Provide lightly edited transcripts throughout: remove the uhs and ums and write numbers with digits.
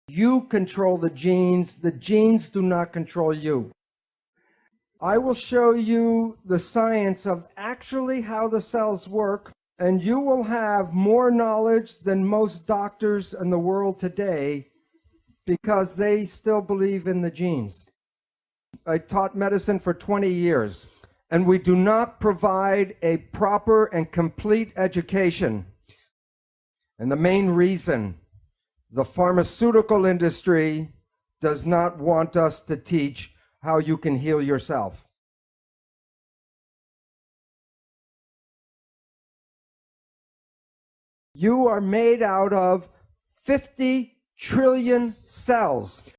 You control the genes do not control you. I will show you the science of actually how the cells work, and you will have more knowledge than most doctors in the world today because they still believe in the genes. I taught medicine for 20 years, and we do not provide a proper and complete education. And the main reason, the pharmaceutical industry does not want us to teach how you can heal yourself. You are made out of 50 trillion cells,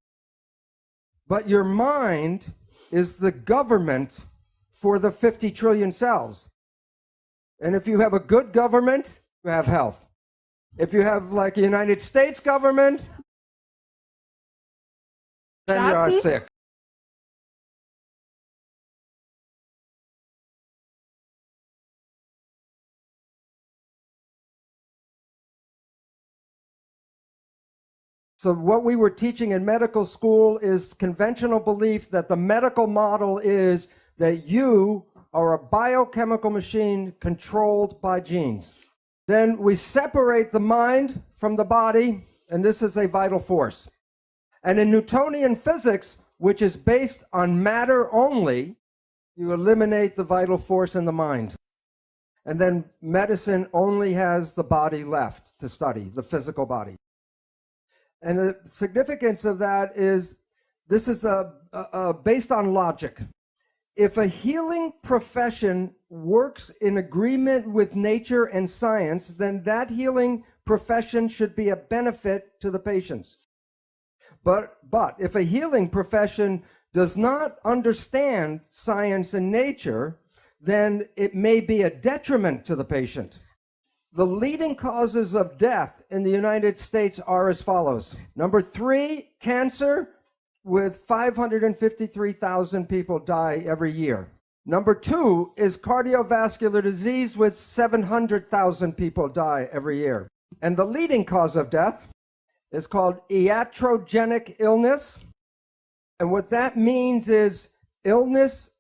but your mind is the government for the 50 trillion cells. And if you have a good government, you have health. If you have like a United States government, then you are sick. So what we were teaching in medical school is conventional belief that the medical model is that you are a biochemical machine controlled by genes. Then we separate the mind from the body, and this is a vital force. And in Newtonian physics, which is based on matter only, you eliminate the vital force in the mind. And then medicine only has the body left to study, the physical body. And the significance of that is this is based on logic. If a healing profession works in agreement with nature and science, then that healing profession should be a benefit to the patients. But if a healing profession does not understand science and nature, then it may be a detriment to the patient. The leading causes of death in the United States are as follows. Number 3, cancer, with 553,000 people die every year. Number 2 is cardiovascular disease, with 700,000 people die every year. And the leading cause of death is called iatrogenic illness. And what that means is illness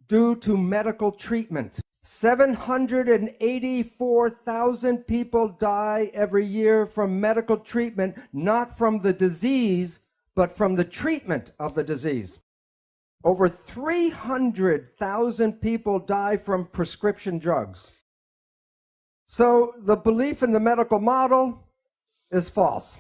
due to medical treatment. 784,000 people die every year from medical treatment, not from the disease, but from the treatment of the disease. Over 300,000 people die from prescription drugs. So the belief in the medical model is false.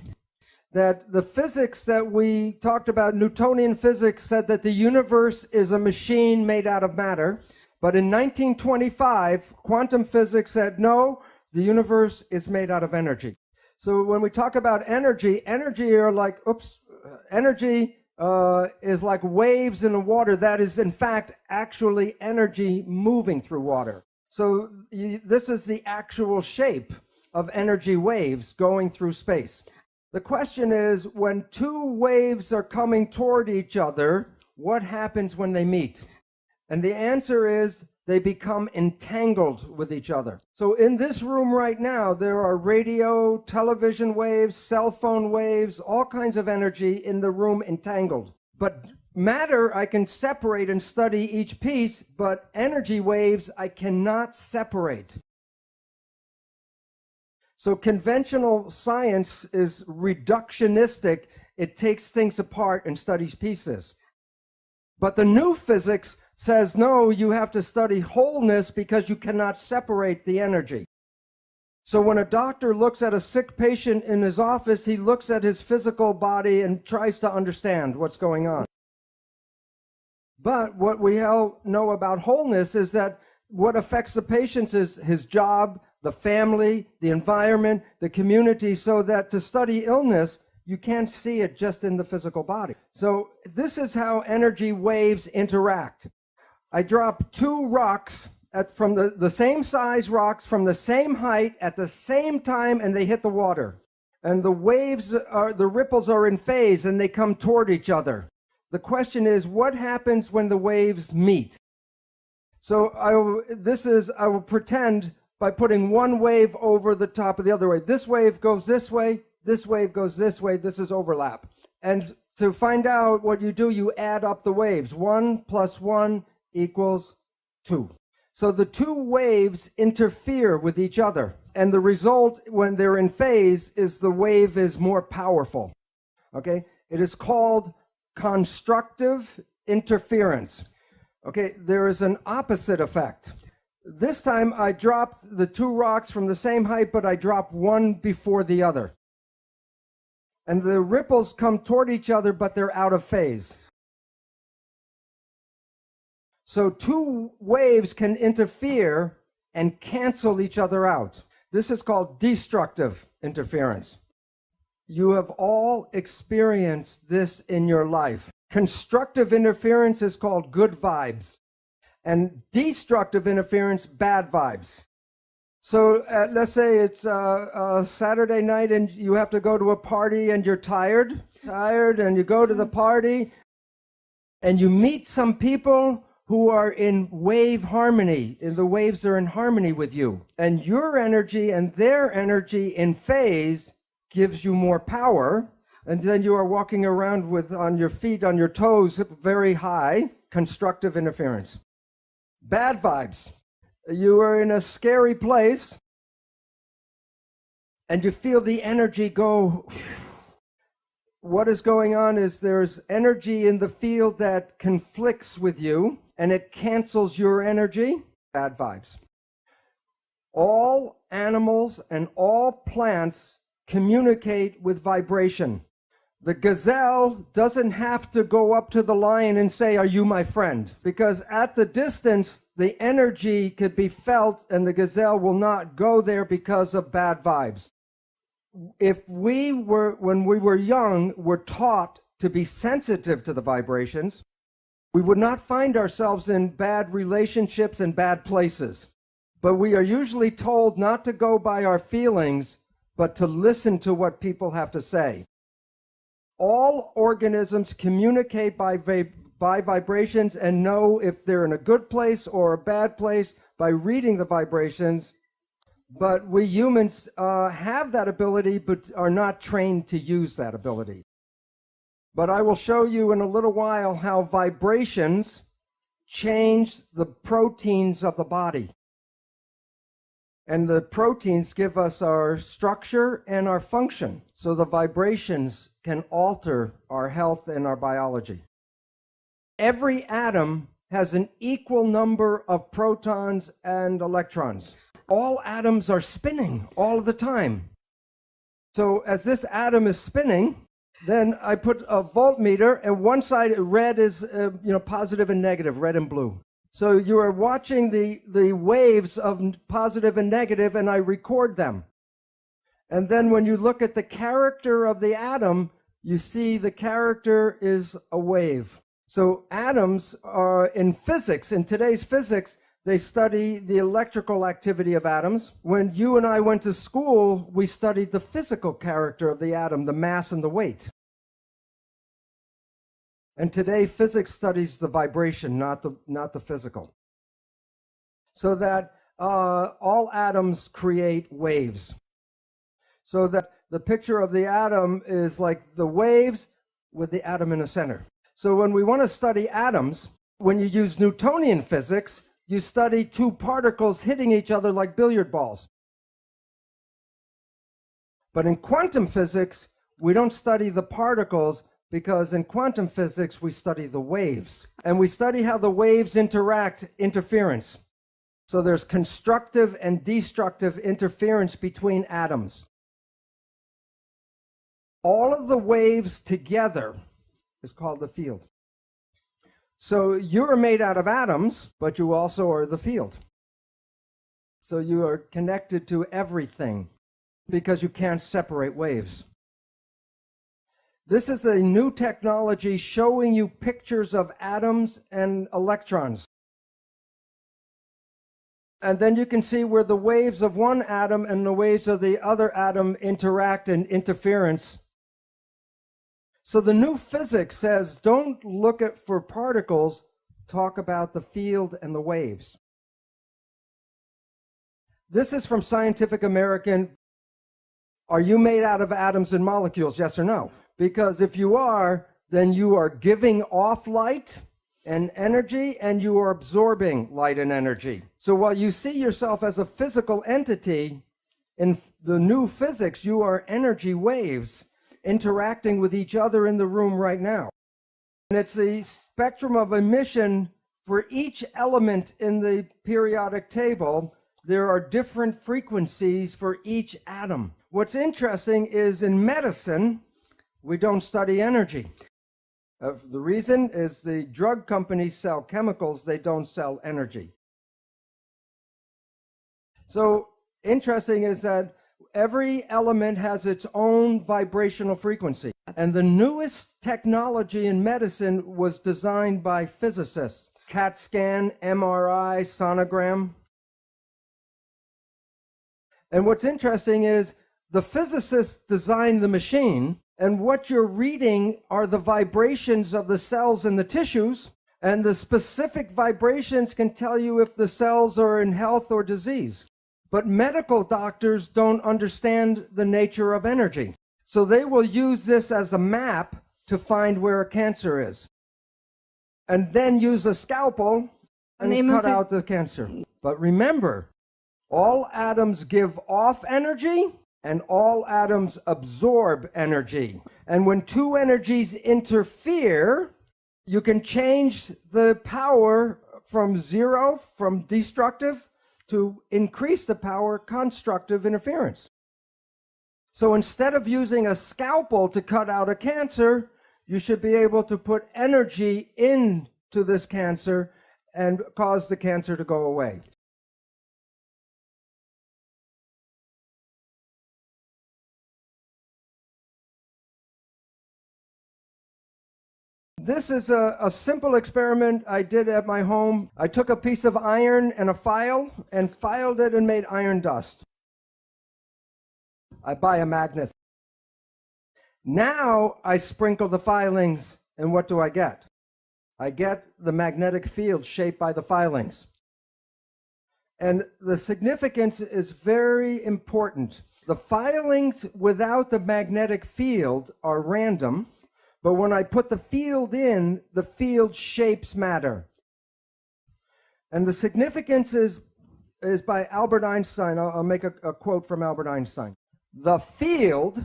That the physics that we talked about, Newtonian physics, said that the universe is a machine made out of matter. But in 1925, quantum physics said, no, the universe is made out of energy. So when we talk about energy, energy is like waves in the water. That is, in fact, actually energy moving through water. So this is the actual shape of energy waves going through space. The question is, when two waves are coming toward each other, what happens when they meet? And the answer is they become entangled with each other. So in this room right now, there are radio, television waves, cell phone waves, all kinds of energy in the room entangled. But matter, I can separate and study each piece, but energy waves, I cannot separate. So conventional science is reductionistic. It takes things apart and studies pieces. But the new physics says, no, you have to study wholeness because you cannot separate the energy. So when a doctor looks at a sick patient in his office, he looks at his physical body and tries to understand what's going on. But what we all know about wholeness is that what affects the patient is his job, the family, the environment, the community, so that to study illness, you can't see it just in the physical body. So this is how energy waves interact. I drop two rocks from the same size rocks from the same height at the same time, and they hit the water. And the waves, the ripples are in phase, and they come toward each other. The question is, what happens when the waves meet? So I will pretend by putting one wave over the top of the other wave. This wave goes this way, this wave goes this way, this is overlap. And to find out what you do, you add up the waves. 1 + 1 = 2. So the two waves interfere with each other. And the result when they're in phase is the wave is more powerful. Okay? It is called constructive interference. Okay, there is an opposite effect. This time I dropped the two rocks from the same height, but I dropped one before the other. And the ripples come toward each other, but they're out of phase. So two waves can interfere and cancel each other out. This is called destructive interference. You have all experienced this in your life. Constructive interference is called good vibes, and destructive interference, bad vibes. So let's say it's a Saturday night and you have to go to a party and you're tired, and you go to the party and you meet some people who are in wave harmony, and the waves are in harmony with you. And your energy and their energy in phase gives you more power. And then you are walking around with on your feet, on your toes, very high, constructive interference. Bad vibes. You are in a scary place and you feel the energy go. What is going on is there's energy in the field that conflicts with you and it cancels your energy. Bad vibes. All animals and all plants communicate with vibration. The gazelle doesn't have to go up to the lion and say, "Are you my friend?" Because at the distance, the energy could be felt and the gazelle will not go there because of bad vibes. If when we were young, were taught to be sensitive to the vibrations, we would not find ourselves in bad relationships and bad places. But we are usually told not to go by our feelings, but to listen to what people have to say. All organisms communicate by vibrations and know if they're in a good place or a bad place by reading the vibrations. But we humans have that ability, but are not trained to use that ability. But I will show you in a little while how vibrations change the proteins of the body. And the proteins give us our structure and our function. So the vibrations can alter our health and our biology. Every atom has an equal number of protons and electrons. All atoms are spinning all the time. So as this atom is spinning, then I put a voltmeter, and one side red is positive and negative, red and blue. So you are watching the waves of positive and negative, and I record them. And then when you look at the character of the atom, you see the character is a wave. So atoms are in physics, in today's physics, they study the electrical activity of atoms. When you and I went to school, we studied the physical character of the atom, the mass and the weight. And today, physics studies the vibration, not the physical. So that all atoms create waves. So that the picture of the atom is like the waves with the atom in the center. So when we want to study atoms, when you use Newtonian physics, you study two particles hitting each other like billiard balls. But in quantum physics, we don't study the particles, because in quantum physics, we study the waves. And we study how the waves interference. So there's constructive and destructive interference between atoms. All of the waves together is called the field. So you're made out of atoms, but you also are the field. So you are connected to everything because you can't separate waves. This is a new technology showing you pictures of atoms and electrons. And then you can see where the waves of one atom and the waves of the other atom interact and interference. So the new physics says, don't look for particles, talk about the field and the waves. This is from Scientific American. Are you made out of atoms and molecules, yes or no? Because if you are, then you are giving off light and energy, and you are absorbing light and energy. So while you see yourself as a physical entity, in the new physics, you are energy waves interacting with each other in the room right now. And it's a spectrum of emission for each element in the periodic table. There are different frequencies for each atom. What's interesting is in medicine, we don't study energy. The reason is the drug companies sell chemicals, they don't sell energy. So interesting is that every element has its own vibrational frequency. And the newest technology in medicine was designed by physicists. CAT scan, MRI, sonogram. And what's interesting is the physicists designed the machine, and what you're reading are the vibrations of the cells in the tissues, and the specific vibrations can tell you if the cells are in health or disease. But medical doctors don't understand the nature of energy. So they will use this as a map to find where a cancer is. And then use a scalpel and cut out the cancer. But remember, all atoms give off energy and all atoms absorb energy. And when two energies interfere, you can change the power from zero, from destructive, to increase the power, constructive interference. So instead of using a scalpel to cut out a cancer, you should be able to put energy into this cancer and cause the cancer to go away. This is a simple experiment I did at my home. I took a piece of iron and a file and filed it and made iron dust. I buy a magnet. Now I sprinkle the filings, and what do I get? I get the magnetic field shaped by the filings. And the significance is very important. The filings without the magnetic field are random. But when I put the field in, the field shapes matter. And the significance is by Albert Einstein. I'll make a quote from Albert Einstein. The field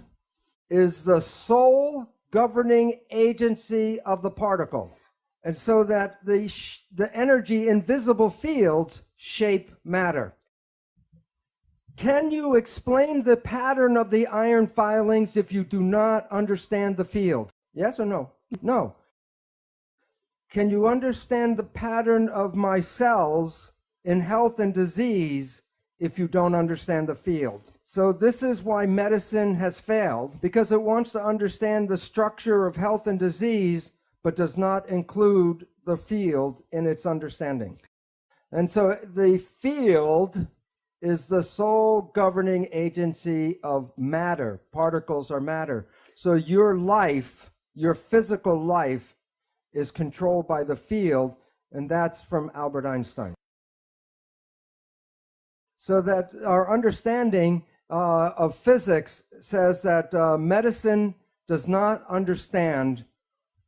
is the sole governing agency of the particle. And so that the energy invisible fields shape matter. Can you explain the pattern of the iron filings if you do not understand the field? Yes or no? No. Can you understand the pattern of my cells in health and disease if you don't understand the field? So this is why medicine has failed, because it wants to understand the structure of health and disease, but does not include the field in its understanding. And so the field is the sole governing agency of matter. Particles are matter. So your life, your physical life, is controlled by the field, and that's from Albert Einstein. So that our understanding of physics says that medicine does not understand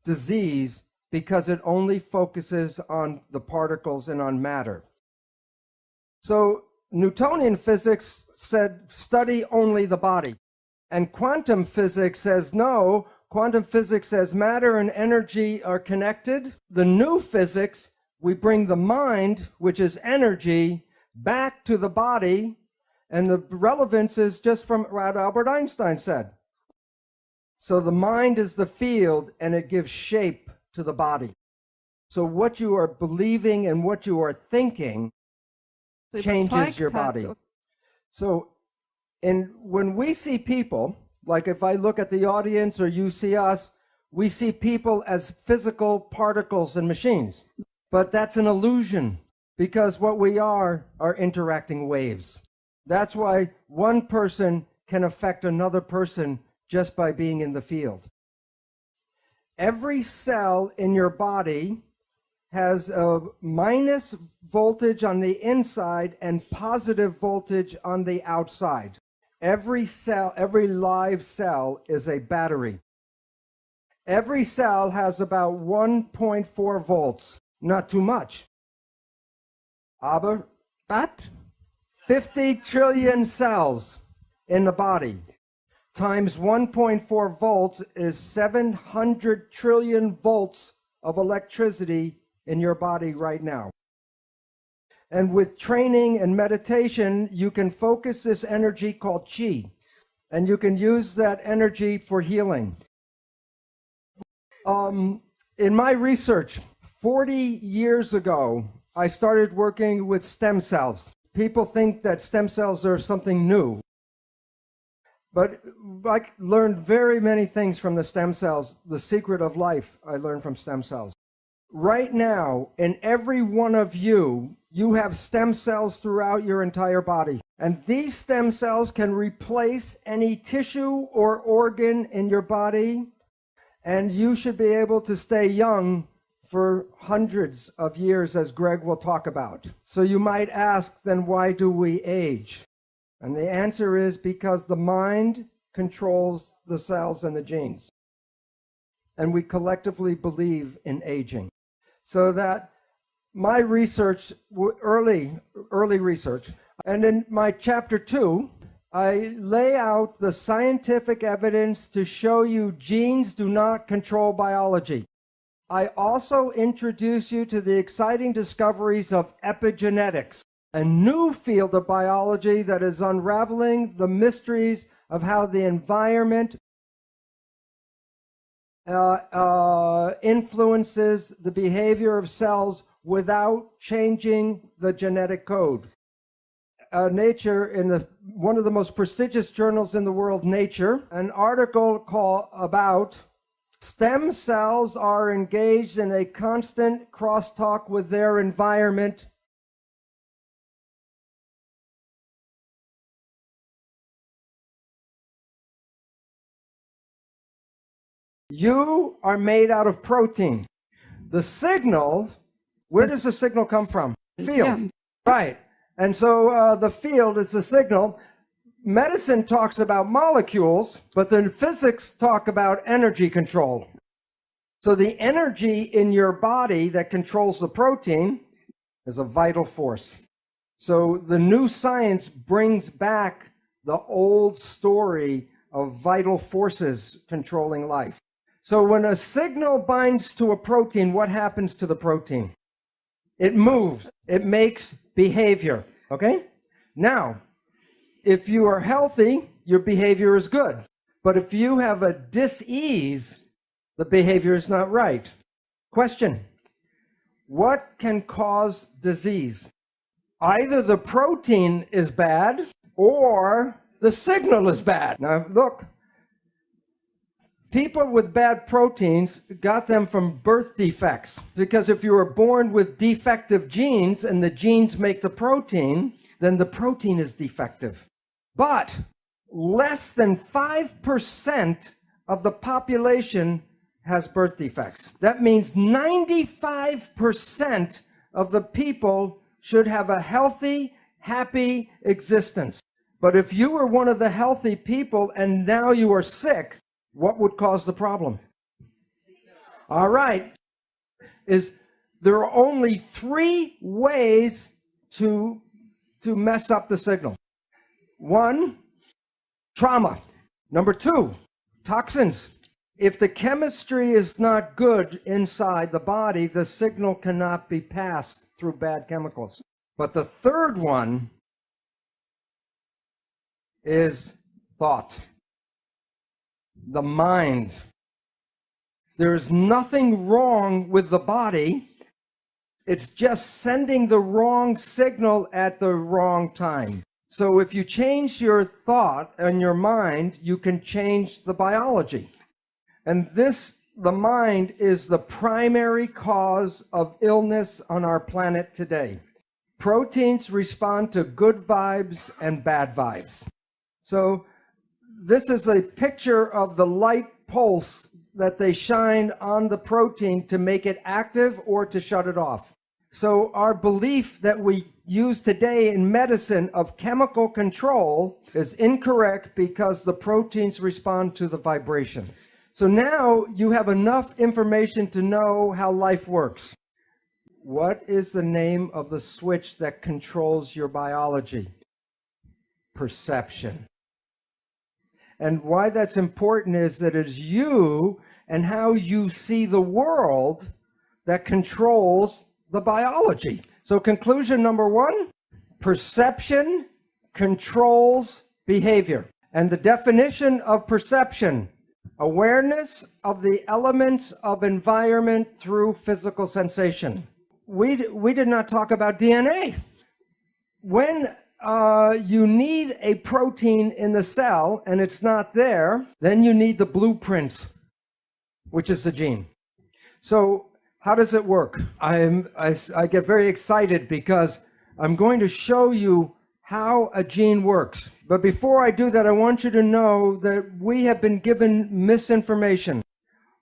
disease because it only focuses on the particles and on matter. So Newtonian physics said study only the body, and quantum physics says no. Quantum physics says matter and energy are connected. The new physics, we bring the mind, which is energy, back to the body, and the relevance is just from what Albert Einstein said. So the mind is the field, and it gives shape to the body. So what you are believing and what you are thinking changes your body. So when we see people, like if I look at the audience or you see us, we see people as physical particles and machines. But that's an illusion, because what we are interacting waves. That's why one person can affect another person just by being in the field. Every cell in your body has a minus voltage on the inside and positive voltage on the outside. Every cell, every live cell is a battery. Every cell has about 1.4 volts, not too much. Aber But 50 trillion cells in the body times 1.4 volts is 700 trillion volts of electricity in your body right now. And with training and meditation, you can focus this energy called qi, and you can use that energy for healing. In my research, 40 years ago, I started working with stem cells. People think that stem cells are something new. But I learned very many things from the stem cells. The secret of life I learned from stem cells. Right now, in every one of you, you have stem cells throughout your entire body. And these stem cells can replace any tissue or organ in your body. And you should be able to stay young for hundreds of years, as Greg will talk about. So you might ask, then why do we age? And the answer is because the mind controls the cells and the genes. And we collectively believe in aging. So that my research, early research, and in my chapter 2, I lay out the scientific evidence to show you genes do not control biology. I also introduce you to the exciting discoveries of epigenetics, a new field of biology that is unraveling the mysteries of how the environment influences the behavior of cells without changing the genetic code. Nature, in one of the most prestigious journals in the world, Nature, an article about stem cells are engaged in a constant crosstalk with their environment. You are made out of protein. The signal, where does the signal come from? Field. Yeah. Right. And so the field is the signal. Medicine talks about molecules, but then physics talk about energy control. So the energy in your body that controls the protein is a vital force. So the new science brings back the old story of vital forces controlling life. So when a signal binds to a protein, what happens to the protein? It moves. It makes behavior. Okay? Now, if you are healthy, your behavior is good. But if you have a dis-ease, the behavior is not right. Question: what can cause disease? Either the protein is bad or the signal is bad. Now, look. People with bad proteins got them from birth defects, because if you were born with defective genes and the genes make the protein, then the protein is defective. But less than 5% of the population has birth defects. That means 95% of the people should have a healthy, happy existence. But if you were one of the healthy people and now you are sick, what would cause the problem? All right. There are only 3 ways to mess up the signal. 1, trauma. Number 2, toxins. If the chemistry is not good inside the body, the signal cannot be passed through bad chemicals. But the third one is thought. The mind. There is nothing wrong with the body. It's just sending the wrong signal at the wrong time. So if you change your thought and your mind, you can change the biology. And the mind is the primary cause of illness on our planet today. Proteins respond to good vibes and bad vibes. So this is a picture of the light pulse that they shine on the protein to make it active or to shut it off. So our belief that we use today in medicine of chemical control is incorrect because the proteins respond to the vibration. So now you have enough information to know how life works. What is the name of the switch that controls your biology? Perception. And why that's important is that it's you and how you see the world that controls the biology. So conclusion number one, perception controls behavior. And the definition of perception, awareness of the elements of environment through physical sensation. We did not talk about DNA. When you need a protein in the cell and it's not there, then you need the blueprint, which is the gene. So how does it work? I get very excited because I'm going to show you how a gene works. But before I do that, I want you to know that we have been given misinformation.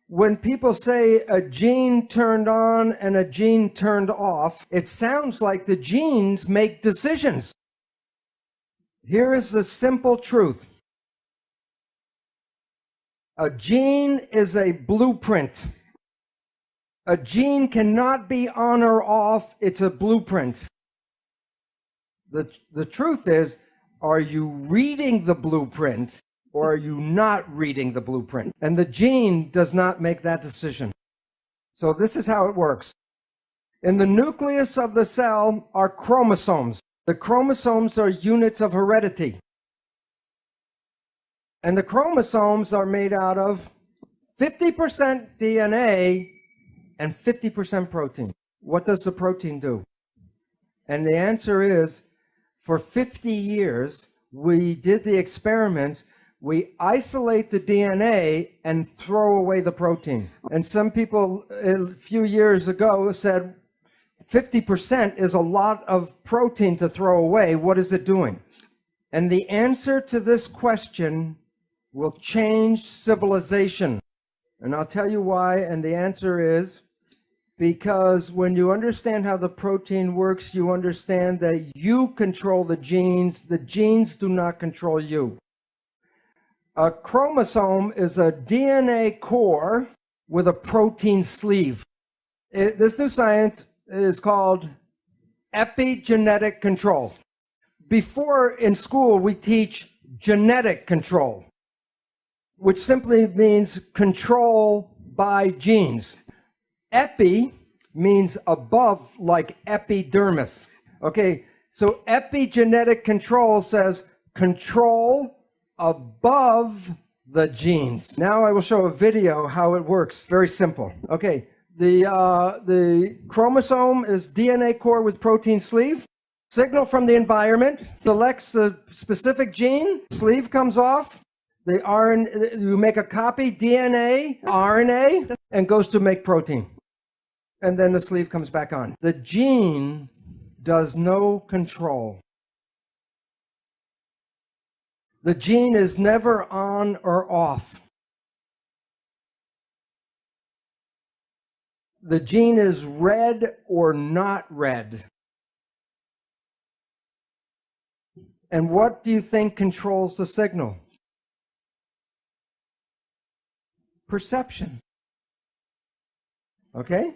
When people say a gene turned on and a gene turned off, it sounds like the genes make decisions. Here is the simple truth. A gene is a blueprint. A gene cannot be on or off. It's a blueprint. The truth is, are you reading the blueprint or are you not reading the blueprint? And the gene does not make that decision. So this is how it works. In the nucleus of the cell are chromosomes. The chromosomes are units of heredity. And the chromosomes are made out of 50% DNA and 50% protein. What does the protein do? And the answer is, for 50 years, we did the experiments. We isolate the DNA and throw away the protein. And some people a few years ago said, 50% is a lot of protein to throw away. What is it doing? And the answer to this question will change civilization. And I'll tell you why. And the answer is because when you understand how the protein works, you understand that you control the genes. The genes do not control you. A chromosome is a DNA core with a protein sleeve. This new science is called epigenetic control. Before in school, we teach genetic control, which simply means control by genes. Epi means above, like epidermis. Okay, so epigenetic control says control above the genes. Now I will show a video how it works. Very simple. Okay, the chromosome is DNA core with protein sleeve. Signal from the environment selects the specific gene. Sleeve comes off. The RNA, you make a copy, DNA, RNA, and goes to make protein. And then the sleeve comes back on. The gene does no control. The gene is never on or off. The gene is read or not read. And what do you think controls the signal? Perception. Okay?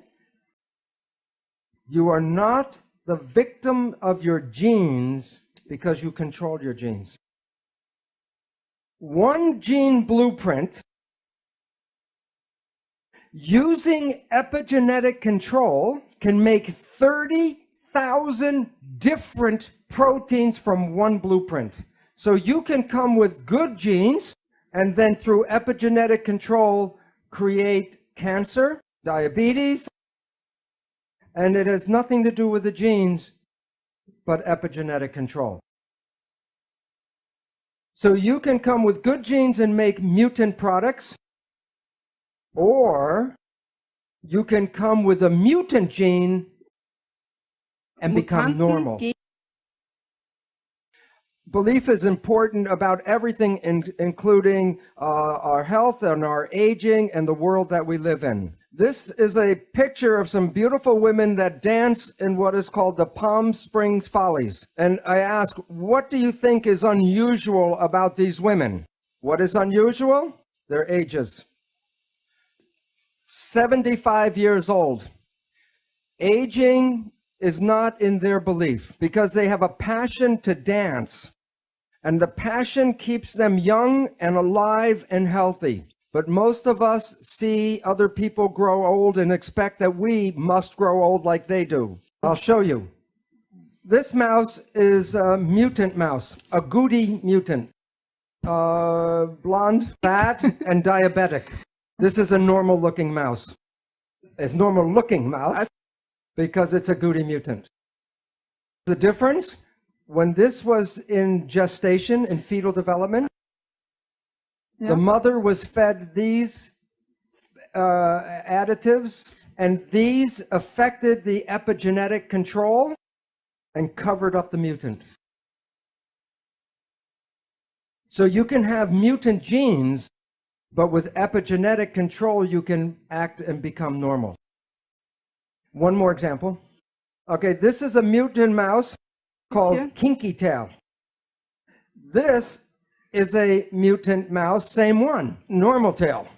You are not the victim of your genes because you control your genes. One gene blueprint using epigenetic control can make 30,000 different proteins from one blueprint. So you can come with good genes and then through epigenetic control create cancer, diabetes, and it has nothing to do with the genes but epigenetic control. So you can come with good genes and make mutant products, or you can come with a mutant gene and become normal. Belief is important about everything, including our health and our aging and the world that we live in. This is a picture of some beautiful women that dance in what is called the Palm Springs Follies. And I ask, what do you think is unusual about these women? What is unusual? Their ages. 75 years old. Aging is not in their belief because they have a passion to dance. And the passion keeps them young and alive and healthy. But most of us see other people grow old and expect that we must grow old like they do. I'll show you. This mouse is a mutant mouse, a goody mutant. Blonde, fat, and diabetic. This is a normal-looking mouse. It's normal-looking mouse because it's a goody mutant. The difference, when this was in gestation, in fetal development, the mother was fed these additives, and these affected the epigenetic control and covered up the mutant. So you can have mutant genes, but with epigenetic control, you can act and become normal. One more example. Okay, this is a mutant mouse called Kinky Tail. This is a mutant mouse, same one, normal tail.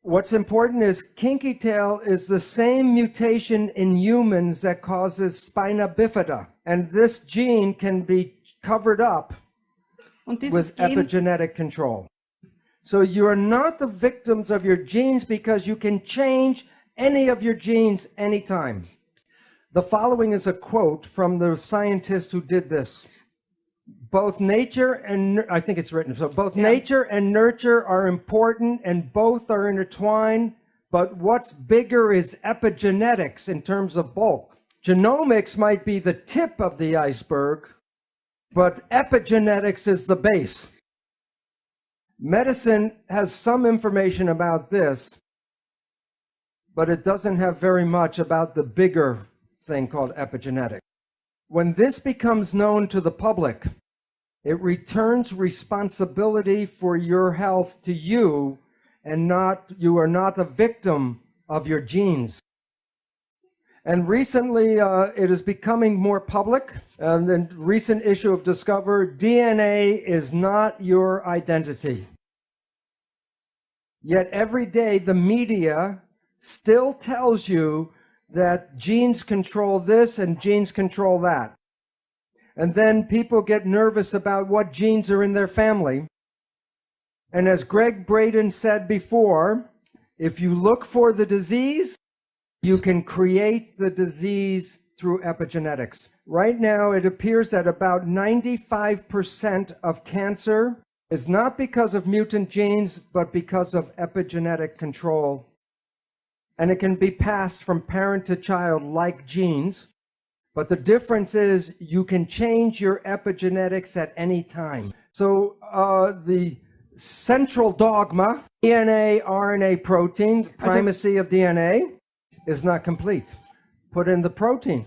What's important is Kinky Tail is the same mutation in humans that causes spina bifida. And this gene can be covered up with epigenetic control. So you are not the victims of your genes because you can change any of your genes anytime. The following is a quote from the scientist who did this. Both nature and, I think it's written, so both nature and nurture are important and both are intertwined, but what's bigger is epigenetics in terms of bulk. Genomics might be the tip of the iceberg, but epigenetics is the base. Medicine has some information about this, but it doesn't have very much about the bigger thing called epigenetics. When this becomes known to the public, it returns responsibility for your health to you, and you are not a victim of your genes. And recently, it is becoming more public. The recent issue of Discover, DNA is not your identity. Yet every day, the media still tells you that genes control this and genes control that. And then people get nervous about what genes are in their family. And as Greg Braden said before, if you look for the disease, you can create the disease through epigenetics. Right now, it appears that about 95% of cancer is not because of mutant genes, but because of epigenetic control. And it can be passed from parent to child like genes. But the difference is you can change your epigenetics at any time. So the central dogma, DNA, RNA, protein, primacy of DNA, is not complete. Put in the protein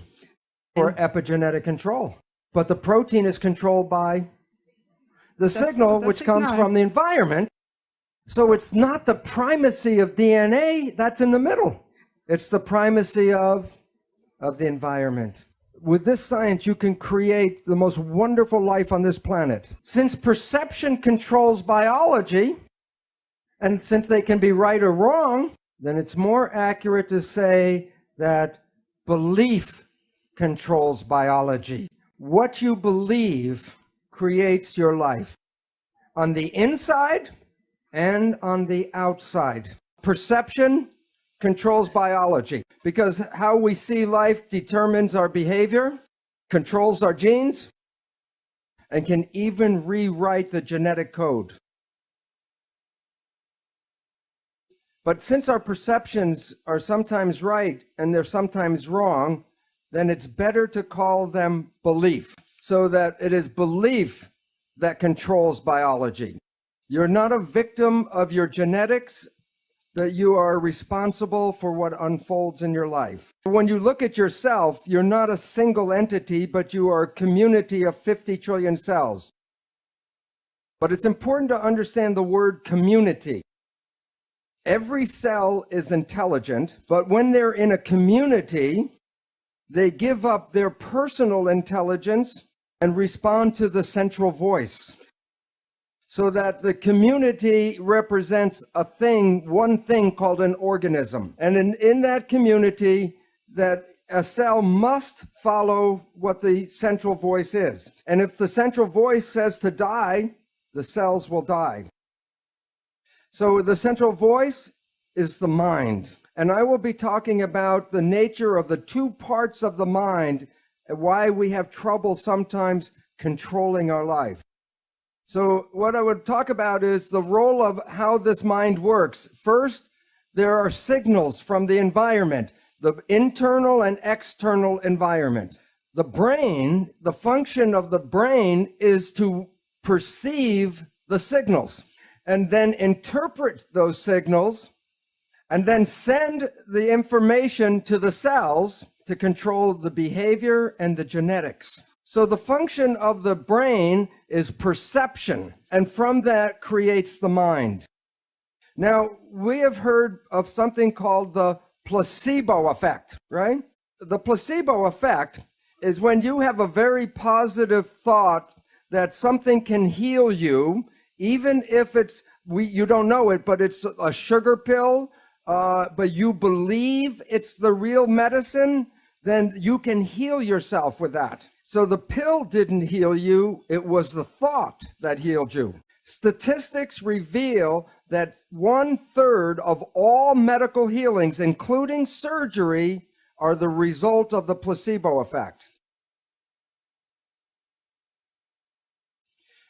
for epigenetic control. But the protein is controlled by the signal, which comes from the environment. So it's not the primacy of DNA that's in the middle. It's the primacy of the environment. With this science, you can create the most wonderful life on this planet. Since perception controls biology, and since they can be right or wrong, then it's more accurate to say that belief controls biology. What you believe creates your life on the inside and on the outside. Perception controls biology because how we see life determines our behavior, controls our genes, and can even rewrite the genetic code. But since our perceptions are sometimes right and they're sometimes wrong, then it's better to call them belief, so that it is belief that controls biology. You're not a victim of your genetics, that you are responsible for what unfolds in your life. When you look at yourself, you're not a single entity, but you are a community of 50 trillion cells. But it's important to understand the word community. Every cell is intelligent, but when they're in a community, they give up their personal intelligence and respond to the central voice. So that the community represents a thing, one thing called an organism. And in that community, that a cell must follow what the central voice is. And if the central voice says to die, the cells will die. So the central voice is the mind. And I will be talking about the nature of the two parts of the mind and why we have trouble sometimes controlling our life. So what I would talk about is the role of how this mind works. First, there are signals from the environment, the internal and external environment. The brain, the function of the brain is to perceive the signals and then interpret those signals and then send the information to the cells to control the behavior and the genetics. So the function of the brain is perception, and from that creates the mind. Now, we have heard of something called the placebo effect, right? The placebo effect is when you have a very positive thought that something can heal you, even if you don't know it, but it's a sugar pill, but you believe it's the real medicine, then you can heal yourself with that. So the pill didn't heal you, it was the thought that healed you. Statistics reveal that 1/3 of all medical healings, including surgery, are the result of the placebo effect.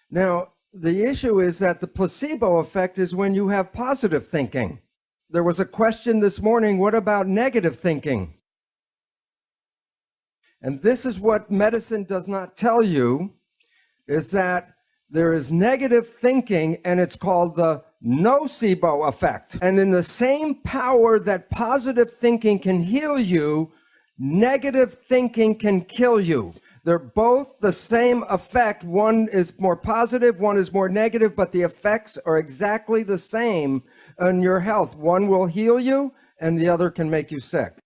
Now, the issue is that the placebo effect is when you have positive thinking. There was a question this morning, what about negative thinking? And this is what medicine does not tell you, is that there is negative thinking, and it's called the nocebo effect. And in the same power that positive thinking can heal you, negative thinking can kill you. They're both the same effect. One is more positive, one is more negative, but the effects are exactly the same on your health. One will heal you, and the other can make you sick.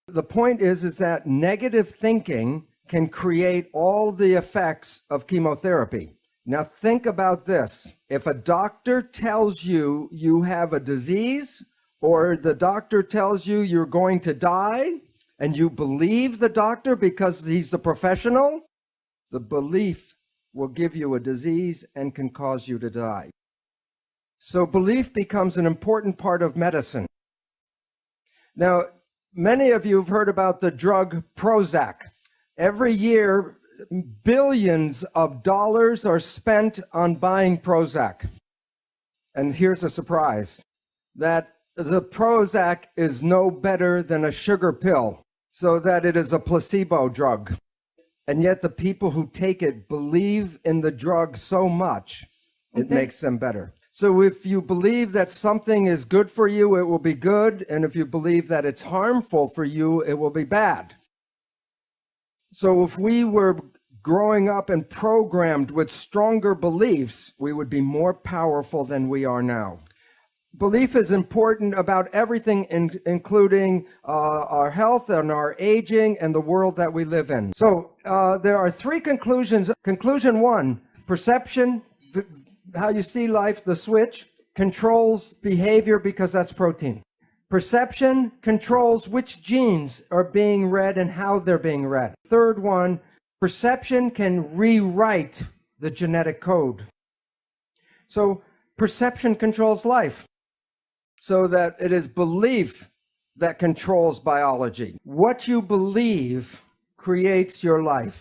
The point is that negative thinking can create all the effects of chemotherapy. Now think about this. If a doctor tells you you have a disease, or the doctor tells you you're going to die, and you believe the doctor because he's the professional, the belief will give you a disease and can cause you to die. So belief becomes an important part of medicine. Now, many of you have heard about the drug Prozac. Every year, billions of dollars are spent on buying Prozac. And here's a surprise, that the Prozac is no better than a sugar pill, so that it is a placebo drug. And yet the people who take it believe in the drug so much, it makes them better. So if you believe that something is good for you, it will be good. And if you believe that it's harmful for you, it will be bad. So if we were growing up and programmed with stronger beliefs, we would be more powerful than we are now. Belief is important about everything, including our health and our aging and the world that we live in. So there are three conclusions. Conclusion one, perception, how you see life, the switch, controls behavior because that's protein. Perception controls which genes are being read and how they're being read. Third one, perception can rewrite the genetic code. So perception controls life, so that it is belief that controls biology. What you believe creates your life.